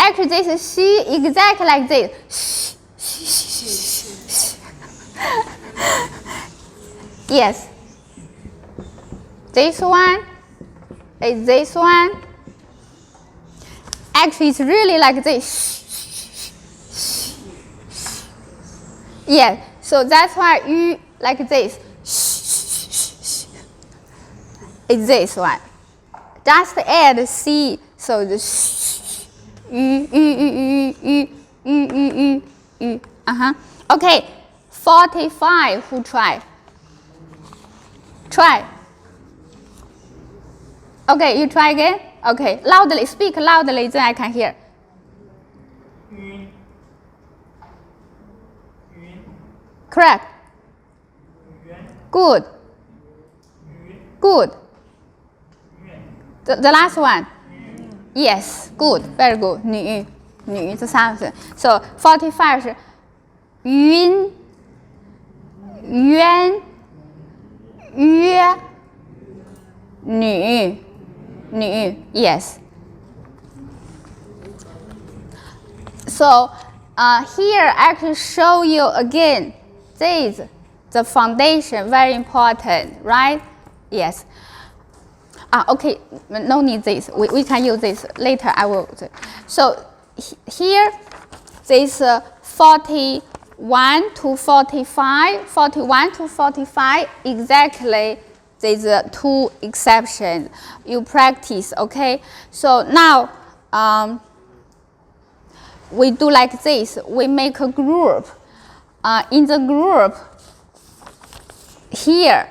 Actually, this is she exactly like this. Yes. This one is this one. Actually, it's really like this. Yes. So that's why you like this. It's this one. Just add C. So the Okay. 45. Who try? Try. Okay, you try again. Okay, loudly speak loudly, then I can hear. Correct. Good. Good. The last one. Yes, good, very good. 女这三个是。So 45是云、渊、约、女。Yes. So here I can show you again. This the foundation very important, right? Yes. Okay, no need this. We can use this later. I will. So here, this 41 to 45, 41 to 45 exactly. There's two exceptions. You practice, okay? So now we do like this. We make a group. In the group here,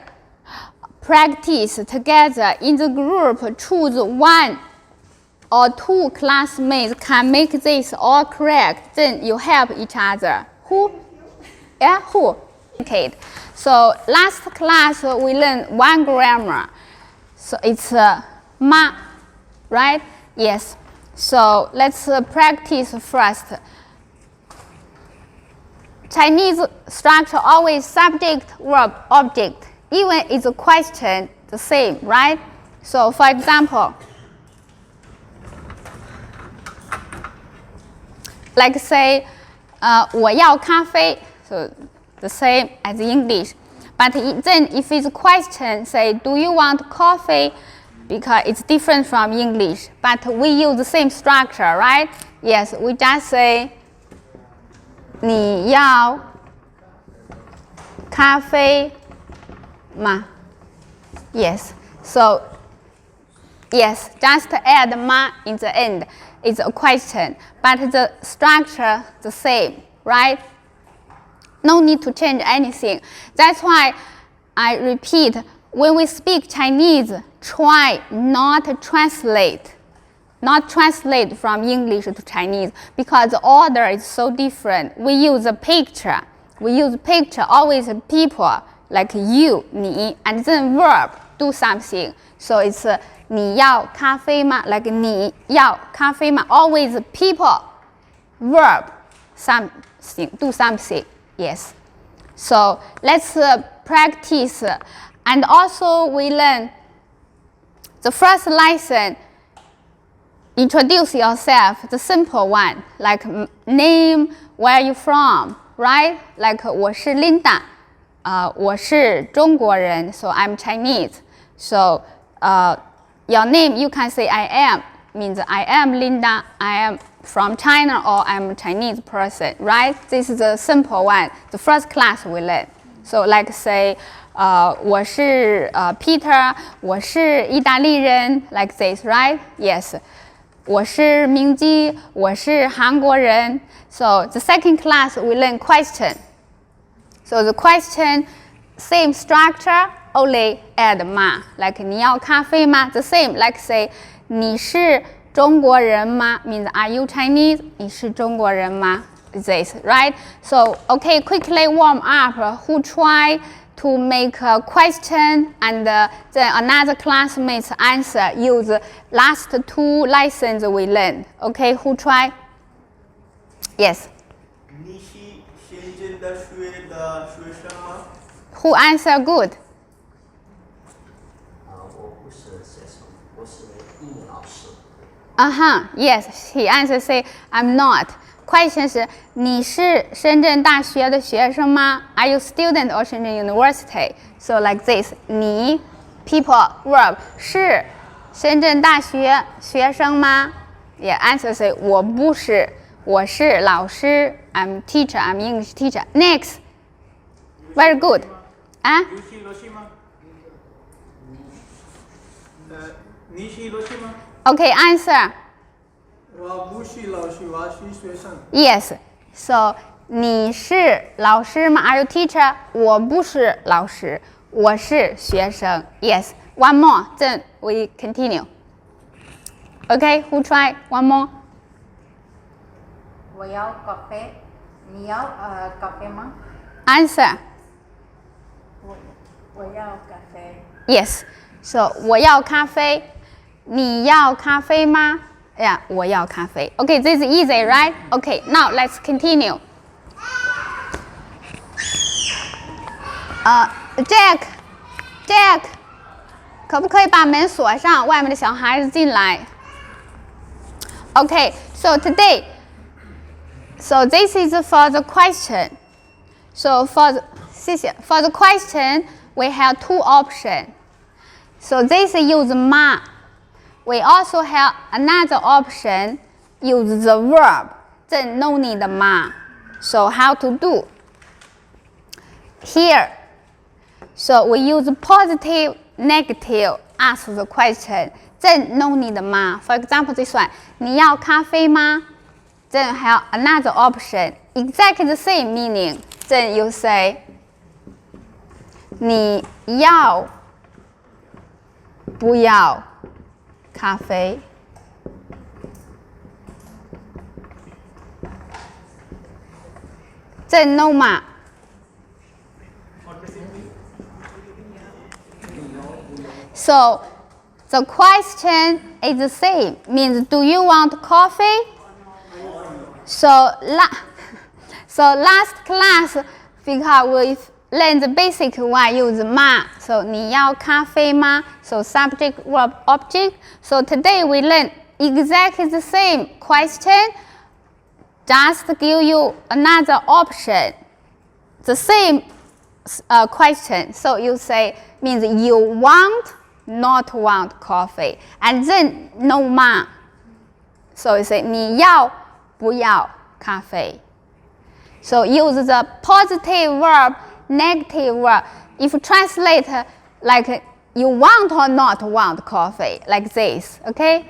practice together. In the group, choose one or two classmates can make this all correct. Then you help each other. Who? Yeah, who? Okay. So last class we learned one grammar. So it's ma, right? Yes. So let's practice first. Chinese structure always subject, verb, object. Even it's a question, the same, right? So for example, like say, 我要咖啡. So the same as English. But then if it's a question, say, do you want coffee? Because it's different from English. But we use the same structure, right? Yes, we just say, 你要咖啡吗? Yes. So, yes, just add ma in the end. It's a question. But the structure the same, right? No need to change anything. That's why I repeat, when we speak Chinese, try not translate from English to Chinese because the order is so different. We use a picture. We use picture, always people, like you, 你, and then verb, do something. So it's 你要咖啡吗? Like 你要咖啡吗? Always people, verb, something, do something. Yes. So let's practice. And also we learn the first lesson, introduce yourself, the simple one, like name, where are you from, right? Like 我是 Linda, 我是中国人, so I'm Chinese. So your name, you can say I am, means I am Linda, I am from China, or I'm a Chinese person, right? This is the simple one, the first class we learn. So like say, 我是Peter, 我是意大利人, like this, right? Yes. 我是明基, 我是韩国人. So the second class we learn question. So the question, same structure, only add ma. Like 你要咖啡吗? The same, like say, 你是中国人吗? Means are you Chinese? 你是中国人吗? This, right? So, okay, quickly warm up. Who try to make a question and then another classmate's answer? Use last two lessons we learned. Okay, who try? Yes. 你是深圳大学的学生吗? Who answer good? 我不是学生，我是英语老师。Yes, he answered say, I'm not. Question 是你是深圳大学的学生吗 Are you student or Shenzhen University? So like this, 你 people verb 是深圳大学学生吗 Yeah, answer say 我不是，我是老师 I'm teacher, I'm English teacher. Next, very good. 啊？你是老师吗 Okay, answer. 我不是老师，我是学生。Yes. So 你是老师吗 Are you teacher? 我不是老师，我是学生。Yes. One more. Then we continue. Okay, who try? One more. 我要咖啡，你要咖啡吗？ Answer. 我要咖啡。 Yes. So 我要咖啡。你要咖啡吗 Yeah, 我要咖啡。Okay, this is easy, right? Okay, now let's continue. Jack, 可不可以把门锁上？外面的小孩子进来。Okay, so today, so this is for the question. So for the question, we have two options. So this use ma. We also have another option, use the verb, 正 no need ma. So how to do? Here, so we use positive, negative, ask the question, 正 no need ma. For example, this one, 你要咖啡吗 Then have another option, exactly the same meaning. Then you say, 你要不要咖啡正 no 嘛 So the question is the same, means do you want coffee? So last class, because we learned the basic one, use ma. So 你要咖啡吗 So subject, verb, object. So today we learn exactly the same question, just give you another option. The same question. So you say, means you want, not want coffee. And then no ma. So you say, 你要不要咖啡 So use the positive verb, negative verb. If you translate like you want or not want coffee, like this, okay?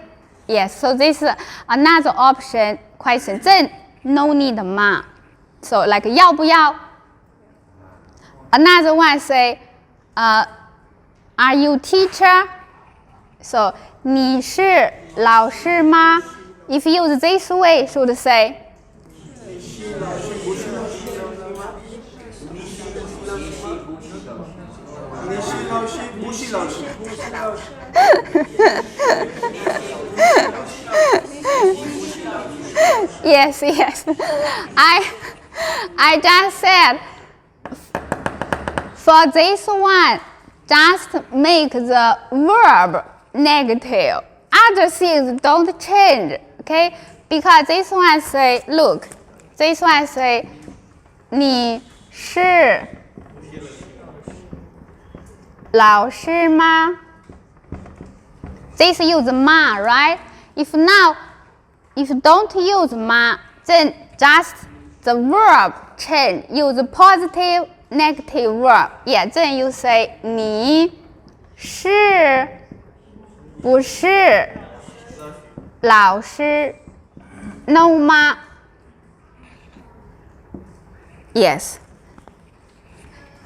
Yes, so this is another option question. Then no need ma. So like 要不要 Another one say, are you teacher? So 你是老师吗 If you use this way, should say, Yes. I just said, for this one, just make the verb negative. Other things don't change, okay? Because this one say, look, this one say, 你是老师吗 This use ma, right? If don't use ma, then just the verb change, use positive, negative verb. Yeah, then you say, 你是不是老师 No ma. Yes.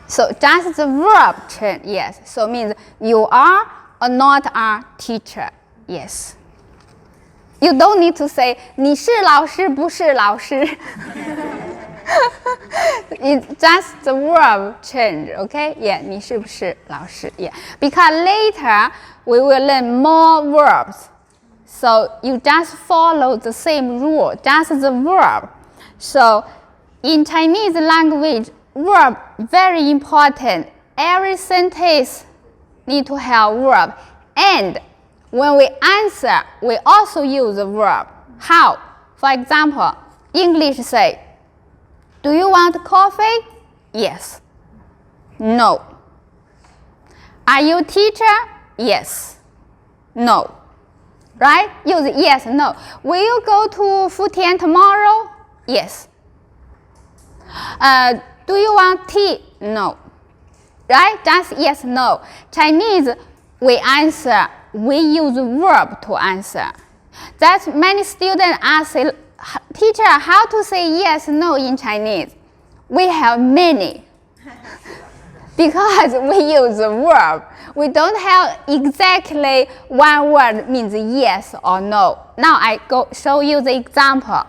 So just the verb change, yes. So means you are or not a teacher, yes. You don't need to say 你是老师不是老师 It's just the verb change, okay? Yeah, 你是不是老师 Yeah. Because later we will learn more verbs. So you just follow the same rule, just the verb. So in Chinese language, verb very important. Every sentence need to have verb. And when we answer, we also use the verb. How? For example, English say, do you want coffee? Yes. No. Are you a teacher? Yes. No. Right? Use yes, no. Will you go to Futian tomorrow? Yes. Do you want tea? No. Right? Just yes, no. Chinese, we answer, we use verb to answer. That's many students ask, teacher, how to say yes, no in Chinese? We have many. Because we use the verb. We don't have exactly one word means yes or no. Now I go show you the example.